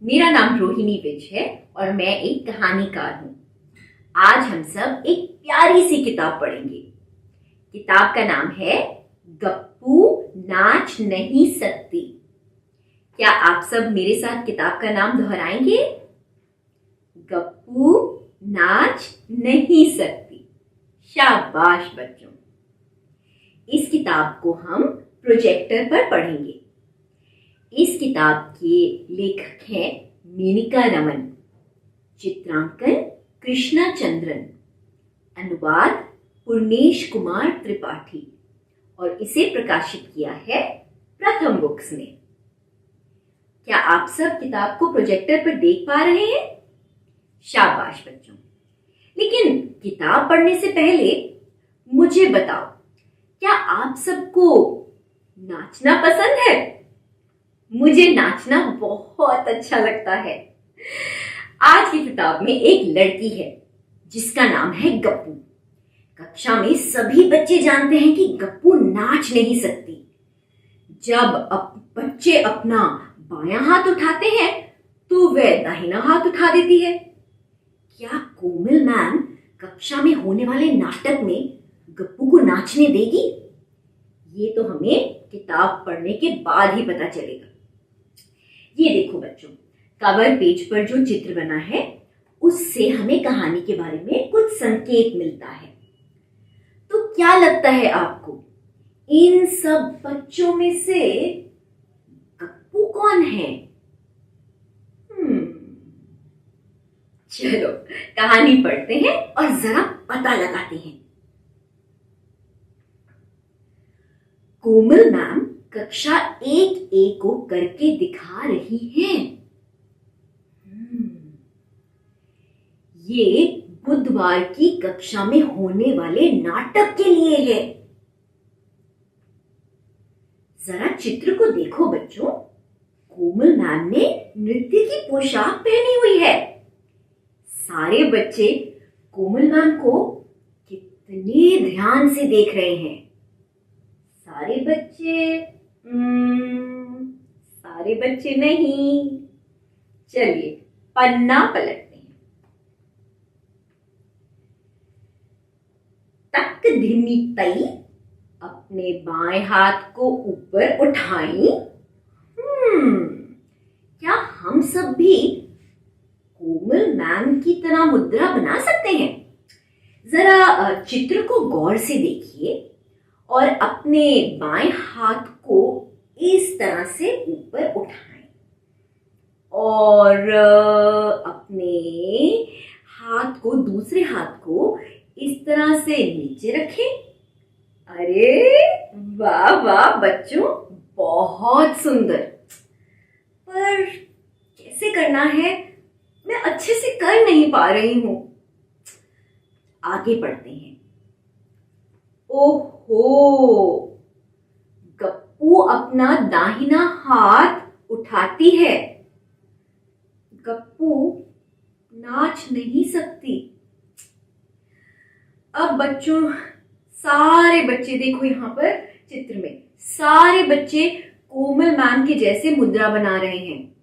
मेरा नाम रोहिणी विज है और मैं एक कहानीकार हूँ। आज हम सब एक प्यारी सी किताब पढ़ेंगे। किताब का नाम है गप्पू नाच नहीं सकती। क्या आप सब मेरे साथ किताब का नाम दोहराएंगे? गप्पू नाच नहीं सकती। शाबाश बच्चों। इस किताब को हम प्रोजेक्टर पर पढ़ेंगे। इस किताब के लेखक हैं मेनका रमन, चित्रांकन कृष्णा चंद्रन, अनुवाद पूर्णेश कुमार त्रिपाठी और इसे प्रकाशित किया है प्रथम बुक्स ने। क्या आप सब किताब को प्रोजेक्टर पर देख पा रहे हैं? शाबाश बच्चों। लेकिन किताब पढ़ने से पहले मुझे बताओ, क्या आप सबको नाचना पसंद है? मुझे नाचना बहुत अच्छा लगता है। आज की किताब में एक लड़की है जिसका नाम है गप्पू। कक्षा में सभी बच्चे जानते हैं कि गप्पू नाच नहीं सकती। जब बच्चे अपना बायां हाथ उठाते हैं तो वह दाहिना हाथ उठा देती है। क्या कोमल मैम कक्षा में होने वाले नाटक में गप्पू को नाचने देगी? ये तो हमें किताब पढ़ने के बाद ही पता चलेगा। ये देखो बच्चों, कवर पेज पर जो चित्र बना है उससे हमें कहानी के बारे में कुछ संकेत मिलता है। तो क्या लगता है आपको, इन सब बच्चों में से गप्पू कौन है? चलो कहानी पढ़ते हैं और जरा पता लगाते हैं। कोमल मैम कक्षा 1A को करके दिखा रही हैं। ये बुधवार की कक्षा में होने वाले नाटक के लिए है। जरा चित्र को देखो बच्चों, कोमल मैम ने नृत्य की पोशाक पहनी हुई है। सारे बच्चे कोमल मैम को कितने ध्यान से देख रहे हैं। सारे बच्चे नहीं। चलिए पन्ना पलटते हैं। तक धिमी तई, अपने बाएं हाथ को ऊपर उठाई। क्या हम सब भी कोमल मैम की तरह मुद्रा बना सकते हैं? जरा चित्र को गौर से देखिए और अपने बाएं हाथ को इस तरह से ऊपर उठाएं और अपने दूसरे हाथ को इस तरह से नीचे रखें। अरे वाह वाह बच्चों, बहुत सुंदर। पर कैसे करना है, मैं अच्छे से कर नहीं पा रही हूं। आगे बढ़ते हैं। ओहो, गप्पू अपना दाहिना हाथ उठाती है। गप्पू नाच नहीं सकती। अब बच्चों, सारे बच्चे देखो यहां पर चित्र में, सारे बच्चे कोमल मैम के जैसे मुद्रा बना रहे हैं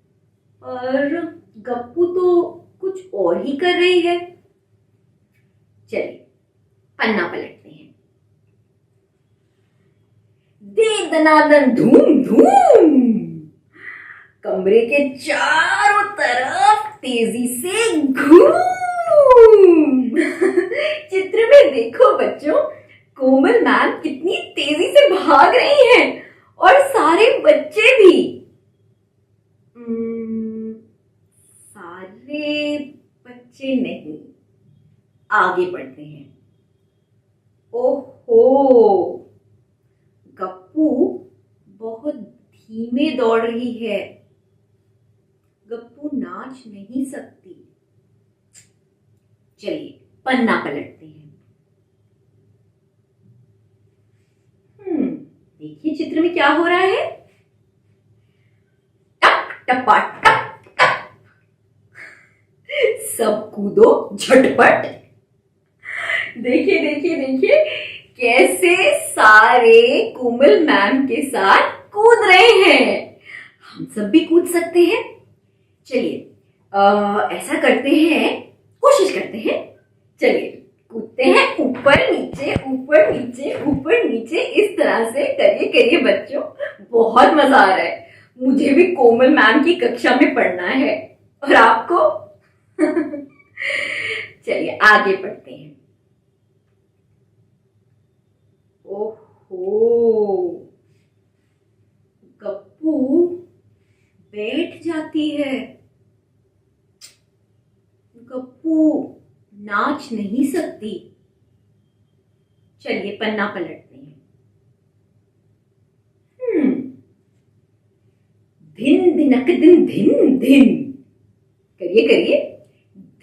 और गप्पू तो कुछ और ही कर रही है। चलिए पन्ना पलटते हैं। दे दनादन धूम धूम, कमरे के चारों तरफ तेजी से घूम। चित्र में देखो बच्चों, कोमल मैम कितनी तेजी से भाग रही हैं और सारे बच्चे भी। सारे बच्चे नहीं। आगे बढ़ते हैं। ओहो, गप्पू बहुत धीमे दौड़ रही है। गप्पू नाच नहीं सकती। चलिए पन्ना पलटते हैं। देखिए चित्र में क्या हो रहा है। टक टपा टक टक, सब कूदो झटपट। देखिए देखिए देखिए कैसे सारे कोमल मैम के साथ कूद रहे हैं। हम सब भी कूद सकते हैं। चलिए ऐसा करते हैं, कोशिश करते हैं। चलिए कूदते हैं ऊपर नीचे ऊपर नीचे ऊपर नीचे, इस तरह से करिए करिए बच्चों, बहुत मजा आ रहा है। मुझे भी कोमल मैम की कक्षा में पढ़ना है, और आपको? चलिए आगे पढ़ते हैं। ओहो, गप्पू बैठ जाती है। गप्पू नाच नहीं सकती। चलिए पन्ना पलटते हैं। धिन दिनक दिन धिन धिन, करिए करिए,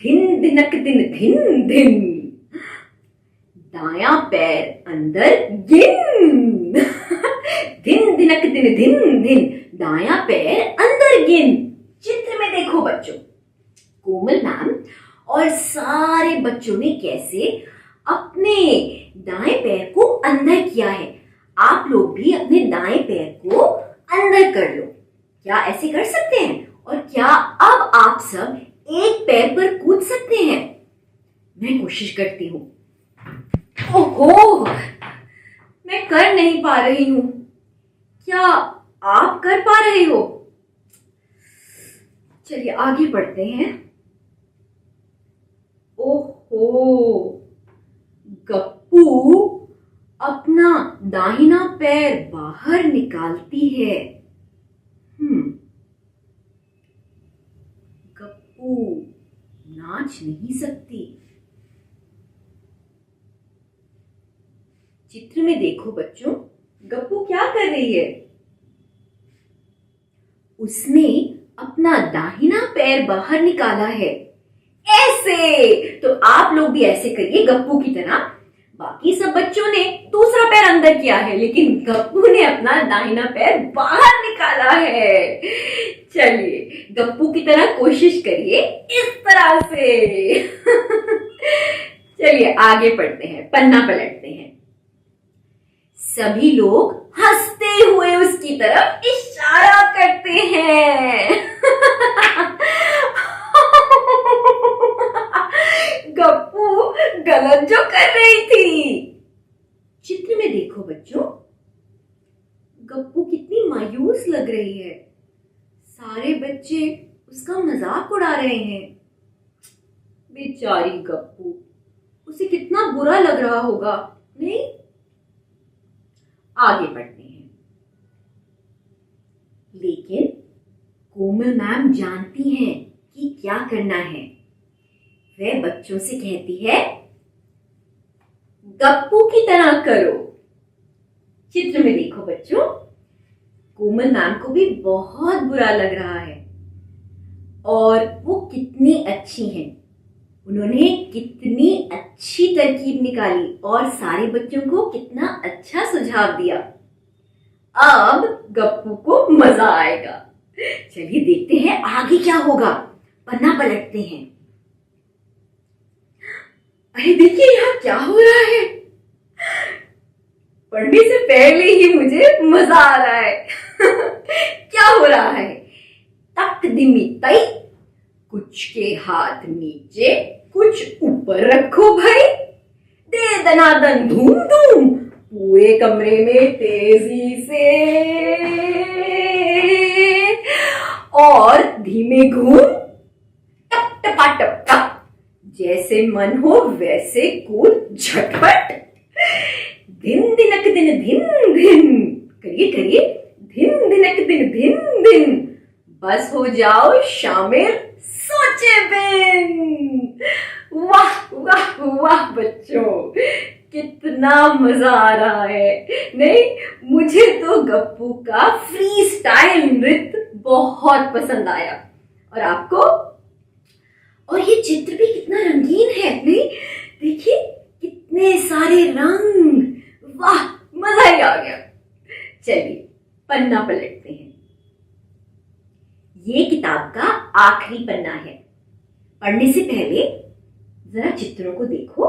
धिन दिनक दिन धिन धिन, दायां पैर अंदर गिन। धिन दिनक दिन धिन धिन, दायां पैर अंदर गिन। चित्र में देखो बच्चों, कोमल मैम और सारे बच्चों ने कैसे अपने दाएं पैर को अंदर किया है। आप लोग भी अपने दाएं पैर को अंदर कर लो। क्या ऐसे कर सकते हैं? और क्या अब आप सब एक पैर पर कूद सकते हैं? मैं कोशिश करती हूं। ओहो, मैं कर नहीं पा रही हूं। क्या आप कर पा रहे हो? चलिए आगे बढ़ते हैं। ओहो, गप्पू अपना दाहिना पैर बाहर निकालती है। गप्पू नाच नहीं सकती। चित्र में देखो बच्चों, गप्पू क्या कर रही है? उसने अपना दाहिना पैर बाहर निकाला है, ऐसे। तो आप लोग भी ऐसे करिए गप्पू की तरह। बाकी सब बच्चों ने दूसरा पैर अंदर किया है, लेकिन गप्पू ने अपना दाहिना पैर बाहर निकाला है। चलिए गप्पू की तरह कोशिश करिए इस तरह से। चलिए आगे पढ़ते हैं, पन्ना पलटते हैं। सभी लोग हंसते हुए उसकी तरफ इशारा करते हैं। गप्पू गलत जो कर रही थी। चित्र में देखो बच्चों, गप्पू कितनी मायूस लग रही है। सारे बच्चे उसका मजाक उड़ा रहे हैं। बेचारी गप्पू, उसे कितना बुरा लग रहा होगा, नहीं? आगे बढ़ते हैं। लेकिन कोमल मैम जानती हैं कि क्या करना है। वह बच्चों से कहती है, गप्पू की तरह करो। चित्र में देखो बच्चों, कोमल मैम को भी बहुत बुरा लग रहा है। और वो कितनी अच्छी हैं, उन्होंने कितनी अच्छी तरकीब निकाली और सारे बच्चों को कितना अच्छा सुझाव दिया। अब गप्पू को मजा आएगा। चलिए देखते हैं आगे क्या होगा। पन्ना पलटते हैं। अरे देखिए यहाँ क्या हो रहा है। पढ़ने से पहले ही मुझे मजा आ रहा है। क्या हो रहा है? तक दिमी तई, कुछ के हाथ नीचे कुछ ऊपर रखो भाई, दे दनादन धूम धूम, पूरे कमरे में तेजी से, और धीमे घूम, टप टपा टप टप, जैसे मन हो वैसे कूद झटपट, धिन दिनक दिन धिन धिन, करिए करिए, धिन दिनक दिन धिन धिन, बस हो जाओ शामिल सोचे बिन। वाह वाह वाह बच्चों, कितना मजा आ रहा है, नहीं? मुझे तो गप्पू का फ्री स्टाइल नृत्य बहुत पसंद आया। और आपको? और ये चित्र भी कितना रंगीन है, नहीं? देखिए कितने सारे रंग, वाह मजा ही आ गया। चलिए पन्ना पलटते हैं। ये किताब का आखिरी पन्ना है। पढ़ने से पहले जरा चित्रों को देखो।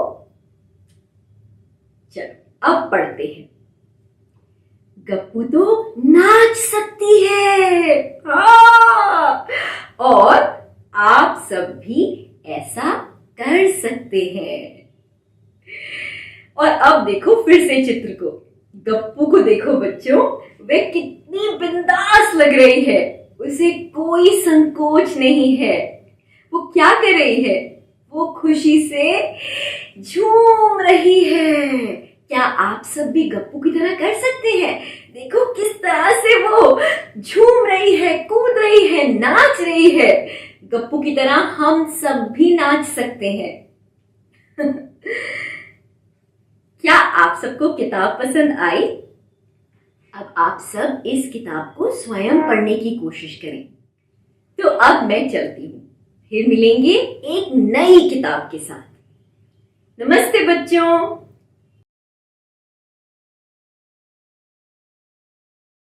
चलो अब पढ़ते हैं। गप्पू तो नाच सकती है, हाँ, और आप सब भी ऐसा कर सकते हैं। और अब देखो फिर से चित्र को, गप्पू को देखो बच्चों, वे कितनी बिंदास लग रही है, उसे कोई संकोच नहीं है। वो क्या कर रही है? वो खुशी से झूम रही है। क्या आप सब भी गप्पू की तरह कर सकते हैं? देखो किस तरह से वो झूम रही है, कूद रही है, नाच रही है। गप्पू की तरह हम सब भी नाच सकते हैं। क्या आप सबको किताब पसंद आई? अब आप सब इस किताब को स्वयं पढ़ने की कोशिश करें। तो अब मैं चलती हूँ, फिर मिलेंगे एक नई किताब के साथ। नमस्ते बच्चों।